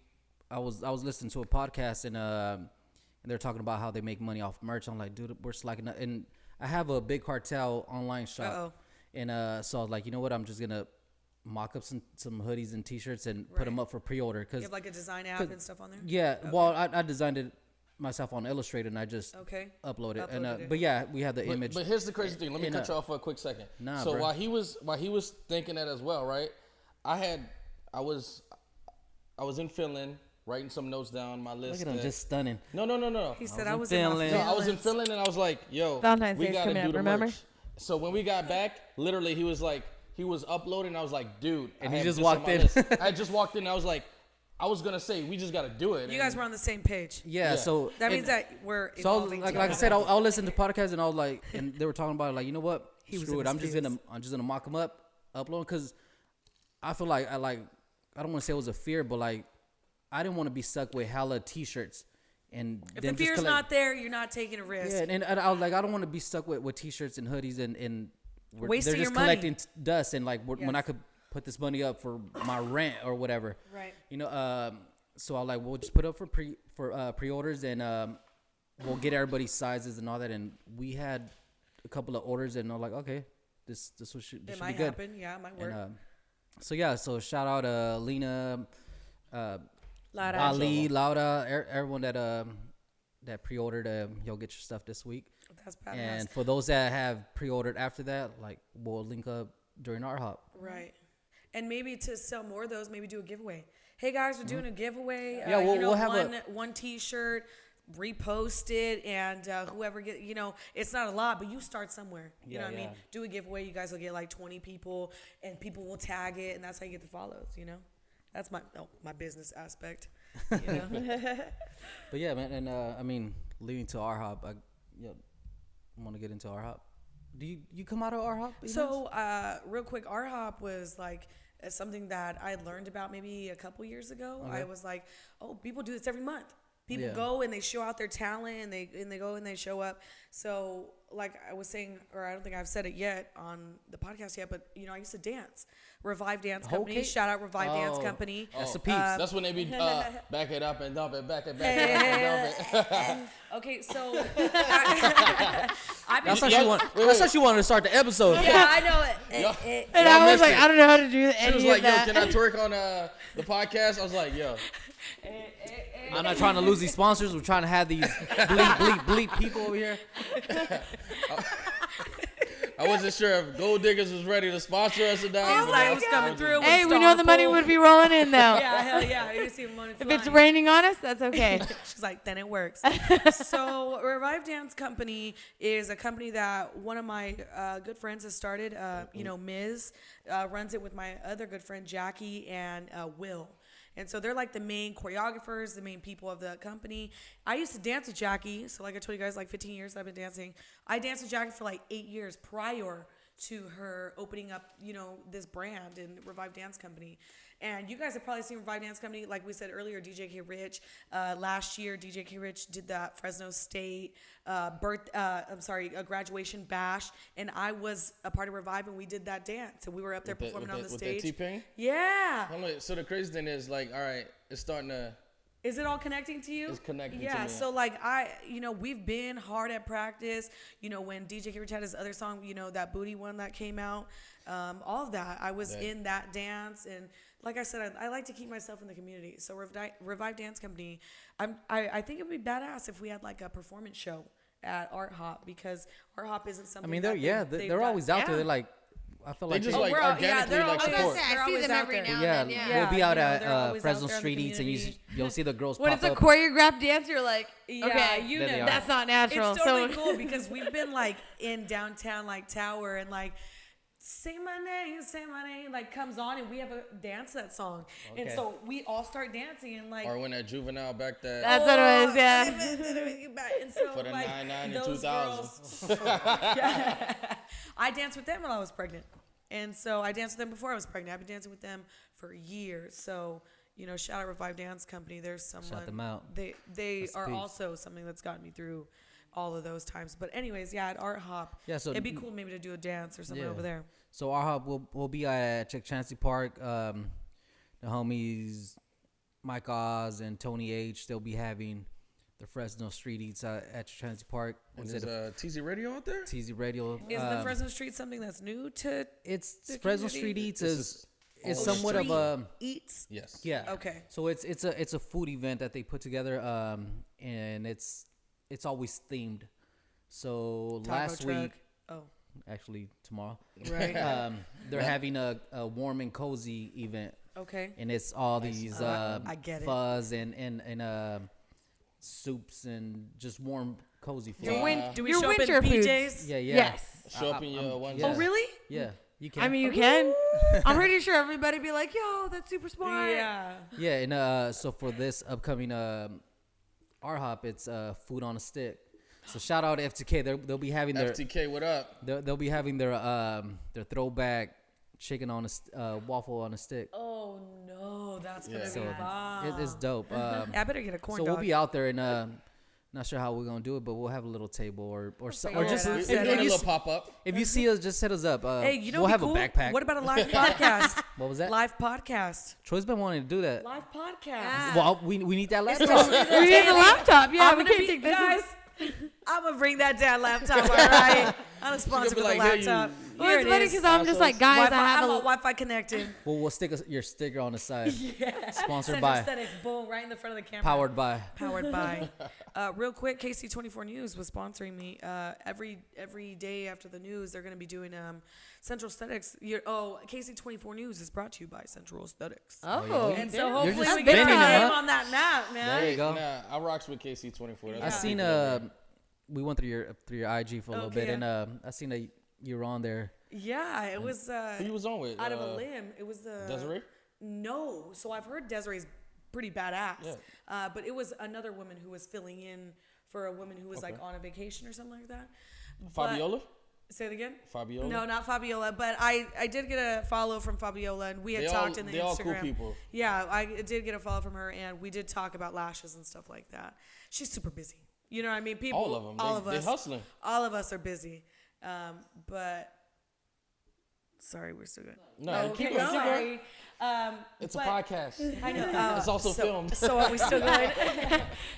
I was listening to a podcast and they're talking about how they make money off merch. I'm like, dude, we're slacking. And I have a big cartel online shop. Uh-oh. And so I was like, you know what? I'm just gonna mock up some hoodies and T-shirts and put them up for pre-order. You have like a design app and stuff on there. Yeah, well, I designed it myself on Illustrator, and I just upload it. But yeah, we have the image. But here's the crazy thing. Let me cut you off for a quick second. Nah, so bro. while he was thinking that as well, right? I was in Finland writing some notes down my list. Look at him, just stunning. No. He said I was in in Finland. No, I was in Finland and I was like, yo, Valentine's we Day's gotta coming do up, the remember? merch. So when we got back, literally he was uploading. I was like, dude. And I he have just this on walked my in. list. I just walked in and I was like, I was going to say, we just got to do it. You guys were on the same page. Yeah, so That means that we're so evolving. like I said, I'll listen to podcasts and I'll like, and they were talking about it, like, you know what? was Screw in it. his I'm just gonna mock them up, upload, because I feel like I don't want to say it was a fear, but like I didn't want to be stuck with hella T-shirts. And If then the fear's just not there, you're not taking a risk. Yeah, and I was like, I don't want to be stuck with T-shirts and hoodies and Wasting they're just your money. collecting dust, and like when I could put this money up for my rent or whatever. Right. You know, so I like we'll just put up for pre-orders, and we'll get everybody's sizes and all that. And we had a couple of orders, and I'm like, okay, this should be might good. happen. Yeah, it might work. And, so shout out Lena, Lara. Ali, Laura, everyone that pre-ordered. You'll get your stuff this week. That's badass. And for those that have pre-ordered after that, like we'll link up during our hop. Right. And maybe to sell more of those, maybe do a giveaway. Hey guys, we're doing a giveaway. Yeah, we'll have one T-shirt, repost it, and whoever get, it's not a lot, but you start somewhere. You know what I mean? Do a giveaway. You guys will get like 20 people, and people will tag it, and that's how you get the follows. That's my business aspect. But yeah, man, and I mean, leading to our hop, I want to get into our hop. Do you come out of our hop? So, real quick, our hop was like something that I learned about maybe a couple years ago. Okay. I was like, oh, people do this every month. People Yeah. go and they show out their talent, and they go and they show up. So, like I was saying, or I don't think I've said it yet on the podcast yet, but I used to dance. Revive Dance Company. Okay. Shout out Revive Dance Company. That's the peeps. That's when they be back it up and dump it, back it, back it up and dump it. Okay, so That's how she wanted to start the episode. yeah, I know it. And Y'all I was missed like, it. I don't know how to do She any was of like, yo, that. can I twerk on the podcast? I was like, yo. I'm not trying to lose these sponsors. We're trying to have these bleep people over here. I wasn't sure if Gold Diggers was ready to sponsor us or not. He's like, I was coming through. Hey, we know the money would be rolling in though. Yeah, hell yeah. You see money If flying. it's raining on us, that's okay. She's like, then it works. So Revive Dance Company is a company that one of my good friends has started. Ms. Runs it with my other good friend, Jackie, and Will. And so they're like the main choreographers, the main people of the company. I used to dance with Jackie. So like I told you guys, like 15 years I've been dancing. I danced with Jackie for like 8 years prior to her opening up, this brand and Revive Dance Company. And you guys have probably seen Revive Dance Company. Like we said earlier, DJ K. Rich. Last year, DJ K. Rich did that Fresno State a graduation bash. And I was a part of Revive, and we did that dance. And we were up there performing on the stage. With the T-Pain? Yeah. So the crazy thing is, like, all right, it's starting to... Is it all connecting to you? It's connecting to Yeah, me. so like we've been hard at practice. When DJ K. Rich had his other song, that Booty one that came out, all of that. I was in that dance, and like I said, I like to keep myself in the community. So Revive Dance Company, I think it would be badass if we had like a performance show at Art Hop, because Art Hop isn't something. I mean, they've they're done. always out there. Yeah. They're like, I feel like They just Oh, like we're all- yeah, organically they're like always- I was support. gonna say, They're I see always them out every there. now yeah, and then. Yeah. we'll be out they're at always out Fresno there in the Street Eats, and community. you'll see the girls When pop it's a up. choreographed dance, you're like, Yeah, okay, you There they know. are. that's not natural. It's totally So cool because we've been like in downtown like Tower, and like say my name like comes on, and we have a dance that song. And Okay. so we all start dancing, and like Or when that Juvenile back that... that's what it was, yeah. and so, For the like, 99 and those 2000. girls- I danced with them when I was pregnant. And so I danced with them before I was pregnant. I've been dancing with them for years. So, shout out Revive Dance Company. There's someone. Shout them out. They That's are peace. also something that's gotten me through all of those times. But anyways, yeah, at Art Hop, Yeah, so it'd be cool maybe to do a dance or something Yeah. over there. So our hub will be at Chick Chancey Park. The homies Mike Oz and Tony H, they'll be having the Fresno Street Eats at Chick Chancey Park. And Instead there's of TZ Radio out there? TZ Radio. Is the Fresno Street something that's new to? It's the Fresno community? Street Eats This is is it's whole somewhat Street of a eats. Yes. yeah. Okay. So it's a food event that they put together, and it's always themed. So Taco last truck. week, Oh, actually tomorrow, right. they're having a warm and cozy event, Okay. and it's all these I get it. fuzz and soups and just warm cozy food. Your win- Do we your show up in winter foods. PJs? Yeah, yeah. Yes. Show up in your one. yeah. Oh, really? Yeah, you can. I mean, you can. I'm pretty sure everybody be like, "Yo, that's super smart." Yeah. yeah, and so for this upcoming RHOP, it's food on a stick. So shout out to FTK. They'll be having their FTK, what up? they'll be having their throwback chicken on a waffle on a stick. Oh no, that's gonna Yeah. be So bomb. it's dope. I better get a corn So dog. we'll be out there and not sure how we're gonna do it, but we'll have a little table or figure just it out. We're If doing a if little you, pop up. if you see us, just hit us up. Hey, you know we'll what'd have be cool? a backpack. What about a live podcast? What was that? Live podcast. Troy's been wanting to do that. Live podcast. Yeah. Well, we need that laptop. We need the laptop. Yeah, I'm we gonna can't be, take this. guys. I'm gonna bring that damn laptop. All right. I'm a sponsor be for the like, here you- laptop. Well, Here it's it funny is. because I'm just like, guys, Wi-Fi, I have I'm a. Wi-Fi connected. We'll stick your sticker on the side. Yeah. Sponsored Central by, Aesthetics, boom, right in the front of the camera. powered by. Powered by. Real quick, KC24 News was sponsoring me. Every day after the news, they're going to be doing Central Aesthetics. KC24 News is brought to you by Central Aesthetics. Oh, And so You're hopefully just we get spinning our them, name huh? on that map, man. There you go. Nah, I rocks with KC24. I seen we went through your IG for a little Okay, bit, yeah. and I seen you were on there. Yeah, it was Who you was on with? out of a limb. It was the Desiree? No, so I've heard Desiree's pretty badass. Yeah. But it was another woman who was filling in for a woman who was like Okay. on a vacation or something like that. Fabiola? Say it again. Fabiola? No, not Fabiola, but I did get a follow from Fabiola, and we had talked in the they Instagram. all cool people. Yeah, I did get a follow from her, and we did talk about lashes and stuff like that. She's super busy. You know what I mean? People, All of them. all They- of they us, hustling. all of us are busy. But sorry, we're still good. No, keep okay, going. Keep going. sorry. It's a but- podcast. I know. It's also filmed. So are we still going?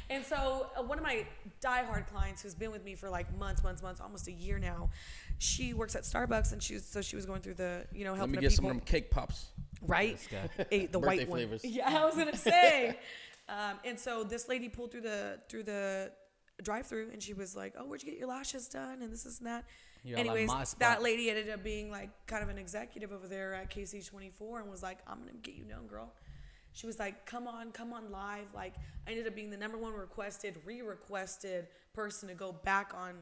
And so one of my diehard clients who's been with me for like months, almost a year now, she works at Starbucks, and she was going through the, helping Let me the get people. some of them cake pops. Right? The Birthday white one. flavors. Yeah, I was gonna say. And so this lady pulled through the drive-through, and she was like, "Oh, where'd you get your lashes done?" And this and that. You're like, Anyways, my spot. that lady ended up being like kind of an executive over there at KC24, and was like, "I'm gonna get you known, girl." She was like, come on live. Like, I ended up being the number one re-requested person to go back on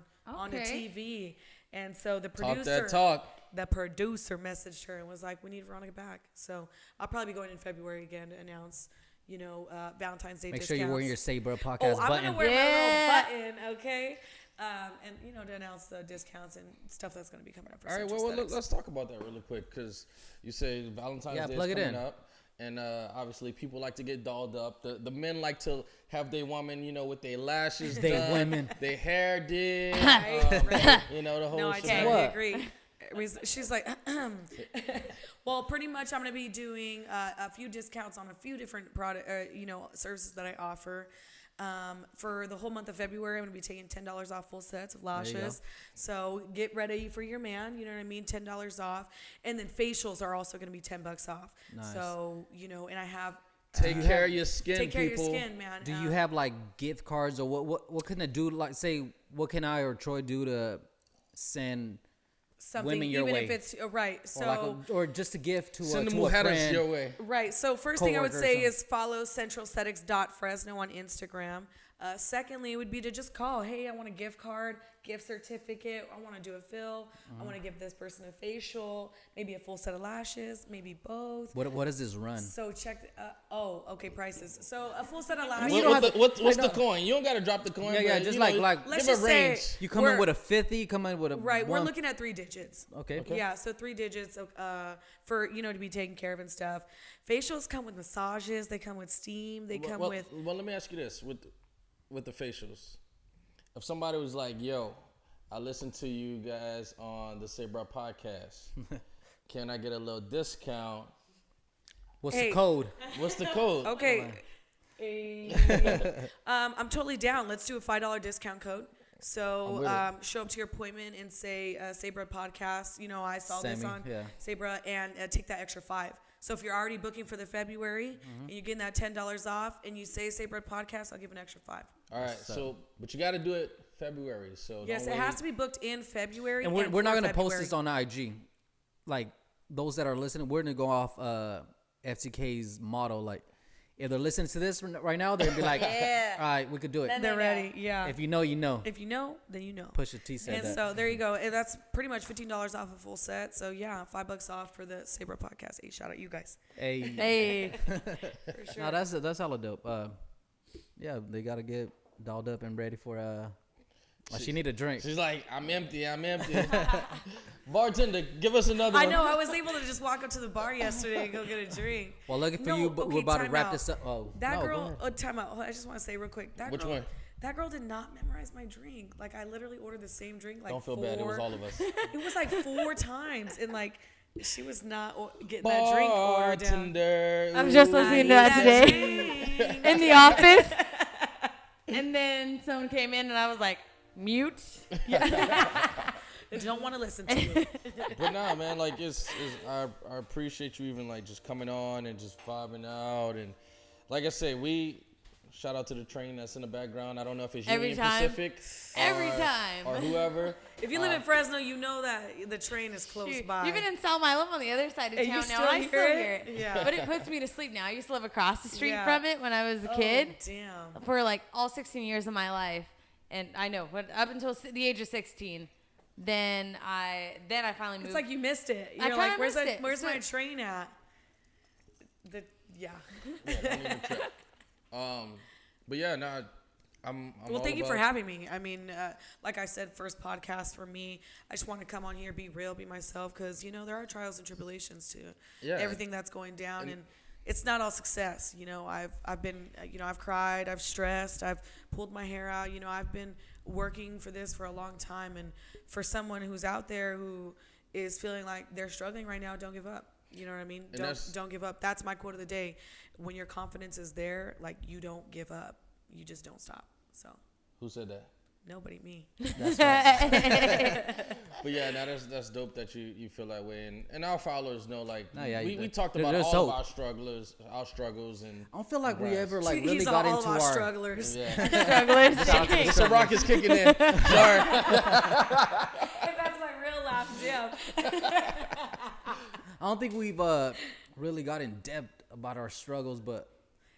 the TV. And so the Talk. producer messaged her and was like, we need Veronica back. So I'll probably be going in February again to announce, Valentine's Day Make discounts. sure you're wearing your Say Bro Oh, podcast I'm button. gonna wear Yeah. my little button, okay? And to announce the discounts and stuff that's gonna be coming up for All right, Central well, Aesthetics. let's talk about that really quick, because you say Valentine's Yeah, Day plug is it coming in. up. And obviously, people like to get dolled up. The men like to have their woman, with their lashes They done, women. their hair did, Right. the whole No, I shit. totally What? agree. She's like, well, pretty much I'm going to be doing a few discounts on a few different services that I offer. For the whole month of February, I'm going to be taking $10 off full sets of you go. lashes. So get ready for your man. You know what I mean? $10 off. And then facials are also going to be $10 off. Nice. So, and I have. Take care of your skin, Take care people. of your skin, man. Do you have like gift cards, or what can it do? Like, say, what can I or Troy do to send something, women your even way? if it's right? So. or just a gift to Send to them a mujeres friend? your way. Right. So first thing I would Coworker or say something. is follow centralaesthetics.fresno on Instagram. Secondly, it would be to just call. Hey, I want a gift card, gift certificate. I want to do a fill. I want to give this person a facial, maybe a full set of lashes, maybe both. What does this run? So check. Okay, prices. So a full set of lashes. What's the coin? You don't got to drop the coin. Yeah, but, just you like Let's give just a say range. You come in we're- with a 50, you come in with a Right, we're one- looking at 3 digits. Okay. Yeah, so 3 digits for to be taken care of and stuff. Facials come with massages. They come with steam. They come with. Well, let me ask you this: with the facials, if somebody was like, "Yo, I listened to you guys on the Sabra podcast. Can I get a little discount?" What's Hey. the code? What's the code? Okay. I'm totally down. Let's do a $5 discount code. I'm So with it. show up to your appointment and say Sabra podcast. I saw this Sammy, on yeah. Sabra, and take that extra 5. So if you're already booking for the February and you're getting that $10 off and you say Say Bread Podcast, I'll give an extra $5. All right. So, but you got to do it February. So Yes, don't it wait. has to be booked in February. And we're not for gonna post February. this on IG. Like those that are listening, we're gonna go off FCK's motto. Like if they're listening to this right now, they'll be like, Yeah. all right, we could do it. Then They're they ready. know. Yeah. If you know, you know. If you know, then you know. Pusha T said And that. so there you go. And that's pretty much $15 off a full set. So yeah, $5 off for the Say Bread Podcast. Hey, shout out you guys. Hey, Hey. For sure. no, that's hella dope. Yeah, they gotta get dolled up and ready for she need a drink. She's like, I'm empty. Bartender, give us another I one. know. I was able to just walk up to the bar yesterday and go get a drink. Well, lucky for No, you, but okay, we're about to time wrap out. this up. Oh, That no, go girl, ahead. time out. I just want to say real quick. Which one? That girl did not memorize my drink. Like I literally ordered the same drink. Like Don't feel bad. It was all of us. It was like 4 times, and like she was not getting that drink ordered down. Bartender. I'm just ooh. listening to that today in the office. And then someone came in and I was like, mute. They don't want to listen to you. But nah, man, like I appreciate you even like just coming on and just vibing out, and like I said, shout out to the train that's in the background. I don't know if it's Every Union time. Pacific Every time. or whoever. If you live in Fresno, you know that the train is close Shoot. by. Even in Selma, I live on the other side of And you town still now, and I hear still it? hear it. Yeah. But it puts me to sleep now. I used to live across the street Yeah. from it when I was a Oh, kid damn. for like all 16 years of my life. And I know, but up until the age of 16, then I finally moved. It's like you missed it. I You're like, kinda where's missed it. where's So- my train at? Yeah. Yeah, don't even trip. But yeah, nah, I'm Well, all thank you about- for having me. I mean, like I said, first podcast for me. I just want to come on here, be real, be myself, because there are trials and tribulations to everything that's going down, and it's not all success. I've been, I've cried, I've stressed, I've pulled my hair out. I've been working for this for a long time, and for someone who's out there who is feeling like they're struggling right now, don't give up. You know what I mean? Don't give up. That's my quote of the day. When your confidence is there, like you don't give up. You just don't stop. So Who said that? nobody, me. But yeah, now that's dope that you feel that way, and our followers know, like, Nah, yeah, we talked about there's all hope. of our struggles, and I don't feel like we Congrats. ever like really He's got all into of our our. strugglers. yeah. strugglers. Mr. Rock is kicking in. Sorry. That's my real laugh, Jim. I don't think we've really got in depth about our struggles, but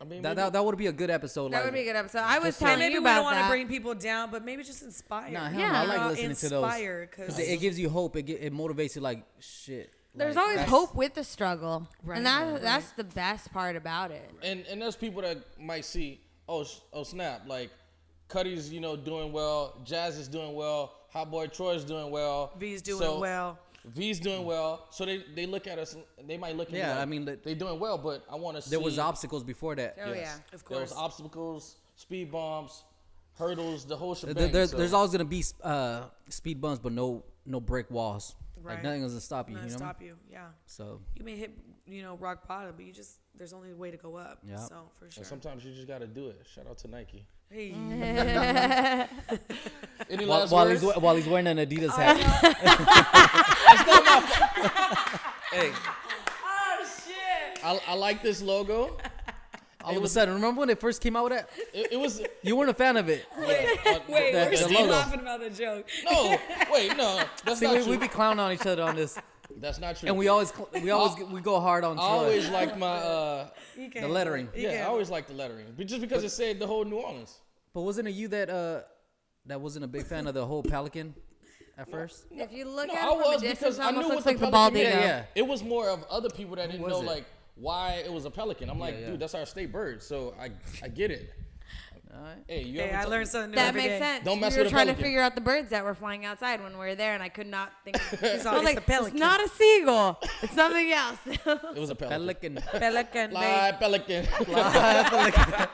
I mean, that would be a good episode. That like, would be a good episode. I was Just telling Maybe you we don't about want to that. bring people down, but maybe just inspire. Nah, hell Yeah. no, I like listening to those. Inspire, Because because it gives you hope. It motivates you. Like shit. There's like, always that's- hope with the struggle, Right, and right. that's the best part about it. and there's people that might see, oh snap, like Cuddy's doing well, Jazz is doing well, Hot Boy Troy's doing well, V's doing so well. V's doing well, so they look at us, they might look at Yeah, you like, I mean, they doing well, but I want to see There was obstacles before that. Oh yeah. Of there was course. obstacles, speed bumps, hurdles, the whole shebang. There's always gonna be speed bumps, but no brick walls. Right. Like nothing gonna stop you. Not You know. stop you. Yeah. So You may hit, rock bottom, but there's only a way to go up. Yeah. So for sure. And sometimes you just gotta do it. Shout out to Nike. Hey. Any while, last while words? he's while he's wearing an Adidas hat. Hey, Oh shit. I like this logo. All of a sudden, remember when it first came out with that? It was You weren't a fan of it. Wait, The we're still logo. laughing about the joke. no, wait, no, that's See, not we true. be clowning on each other on this, That's not true. and we always we go hard on I Troy. always like my The lettering. I always like the lettering, but just because it said the whole New Orleans. But wasn't it you that wasn't a big fan of the whole Pelican at first? If you look No, at I it from was a distance, because it I almost knew looks what like the the Pelican balding. is. Yeah. It was more of other people that didn't was know it? like why it was a pelican. I'm like, yeah. dude, that's our state bird, so I get it. All right. Hey, you Hey, ever I learned something new That every makes day. sense. Don't mess we were with a trying to pelican. figure out the birds that were flying outside when we were there, and I could not think. He's I was always like, a pelican. it's not a seagull. It's something else. It was a pelican. Pelican. Pelican. Fly pelican.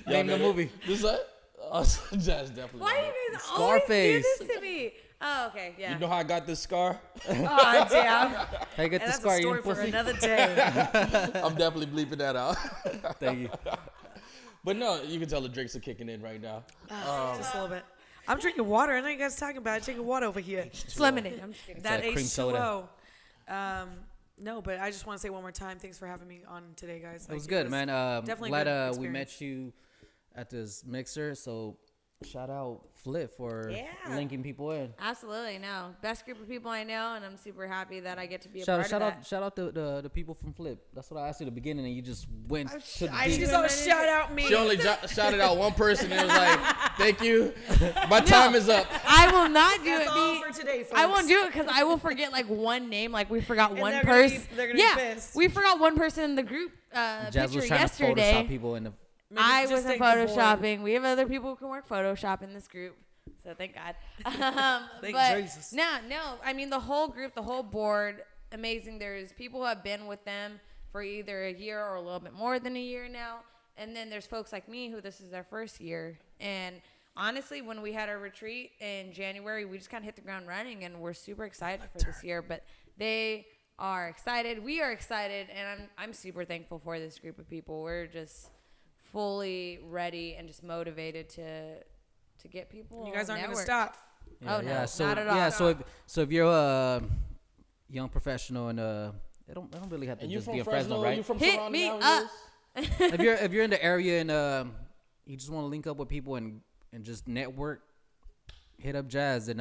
Name the movie. This is Jazz definitely. Why know do it. you guys Scarface. always do this to me? Oh, okay, yeah. You know how I got this scar? Oh, damn. Hey, get And the that's scar, a you story for pussy. another day. I'm definitely bleeping that out. Thank you. But no, you can tell the drinks are kicking in right now. Just a little bit. I'm drinking water. I know you guys talking about it. Drinking water over here. It's lemonade. I'm just kidding. That like cream soda. H2O. No, but I just want to say one more time, thanks for having me on today, guys. It was good, man. definitely Glad good we experience. met you at this mixer. So shout out Flip for linking people in. Absolutely, no. Best group of people I know, and I'm super happy that I get to be a Shout part of that. Shout out the people from Flip. That's what I asked you at the beginning, and you just went to the I deep. just always shout out me. She only shouted out one person and it was like, "Thank you, my time is up." I will not do That's it. all for today, folks. I won't do it because I will forget like one name. Like we forgot And one they're gonna be- person. they're gonna be Yeah, pissed. we forgot one person in the group Jazz picture was trying to yesterday. Photoshop people in the. Maybe I just wasn't take the board. photoshopping. We have other people who can work Photoshop in this group, so thank God. Thank but Jesus. No. I mean the whole group, the whole board, amazing. There's people who have been with them for either a year or a little bit more than a year now, and then there's folks like me who this is their first year. And honestly, when we had our retreat in January, we just kind of hit the ground running, and we're super excited for this year. But they are excited. We are excited, and I'm super thankful for this group of people. We're just fully ready and just motivated to get people. You guys aren't going to networked. stop. Oh, no, so, not at all. Yeah, so if you're a young professional and they don't really have to And you just from be in Fresno? Fresno, right? You from Hit surrounding me areas? up. if you're in the area and you just want to link up with people and just network, hit up Jazz and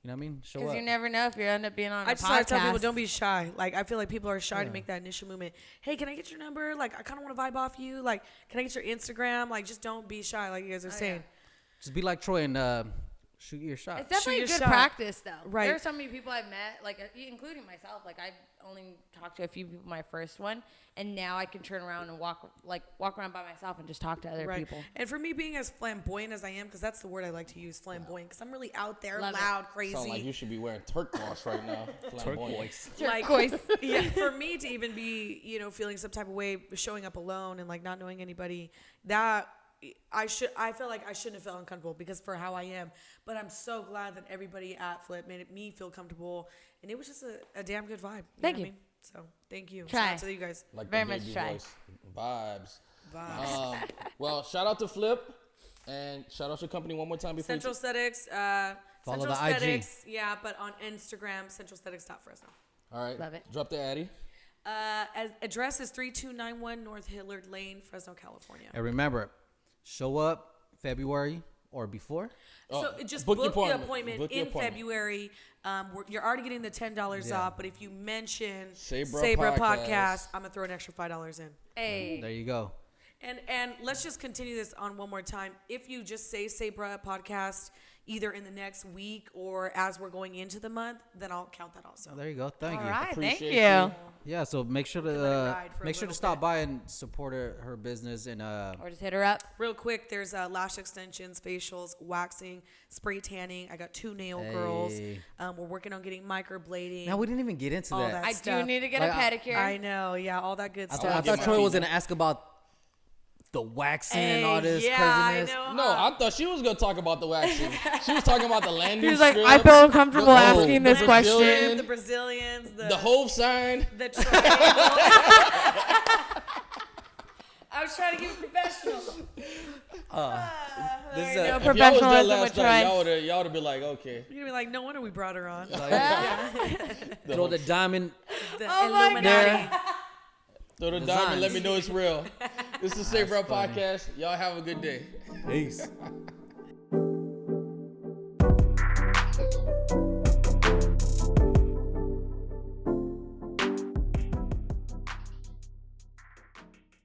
you know what I mean? Show Because up. you never know if you end up being on a I just podcast. try to tell people, don't be shy. Like, I feel like people are shy to make that initial movement. Hey, can I get your number? Like, I kind of want to vibe off you. Like, can I get your Instagram? Like, just don't be shy, like you guys are saying. Just be like Troy and shoot your shot. It's definitely your good shot. practice, though. Right. There are so many people I've met, like including myself. Like I've only talked to a few people my first one, and now I can turn around and walk around by myself and just talk to other people. And for me being as flamboyant as I am, because that's the word I like to use, flamboyant, because I'm really out there, Love it. loud, crazy. Sound like you should be wearing turquoise right now. Turquoise. Like, Turquoise. yeah, for me to even be, feeling some type of way, showing up alone and like not knowing anybody, that I feel like I shouldn't have felt uncomfortable because for how I am. But I'm so glad that everybody at Flip made me feel comfortable, and it was just a damn good vibe. Thank know you. what I mean? So thank you. Try. Shout out to you guys. Like Very the much baby try. voice. Vibes. Vibes. Well, shout out to Flip, and shout out your company one more time before Central you Aesthetics. Follow Central the IG. Aesthetics, yeah, but on Instagram, centralaesthetics.fresno. All right. Love it. Drop the Addy. Address is 3291 North Hillard Lane, Fresno, California. And remember, show up February or before. So just book book, your the appointment. appointment Book your in appointment. February. You're already getting the $10 Yeah. off, but if you mention Say Bruh Say Bruh Podcast. Podcast, I'm gonna throw an extra $5 in. Hey. There you go. And let's just continue this on one more time. If you just say Bruh Podcast either in the next week or as we're going into the month, then I'll count that also. There you go. Thank All you. right. Thank Appreciate you. you. Yeah, so make sure let it to ride for a make sure to little stop bit. by and support her business and Or just hit her up. Real quick, there's lash extensions, facials, waxing, spray tanning. I got 2 nail girls. Hey. We're working on getting microblading. Now we didn't even get into All that. that I do stuff. need to get Like, a pedicure. I know, yeah, all that good I stuff. wanna get thought my Troy was feet gonna ask about the waxing and all this yeah, craziness. I know. No, I thought she was gonna talk about the waxing. She was talking about the landing He was like, strip, I feel uncomfortable the- asking this the question. Brazilian- The Brazilians, the Hove sign. the triangle. I was trying to keep it professional. This is No If y'all was there professionalism last with night, Troy. y'all would have been like, okay. You're gonna be like, no wonder we brought her on. throw the diamond. The Oh my Illuminati. Throw the Designs. diamond. Let me know it's real. This is the Say Bro Podcast. Y'all have a good day. Peace.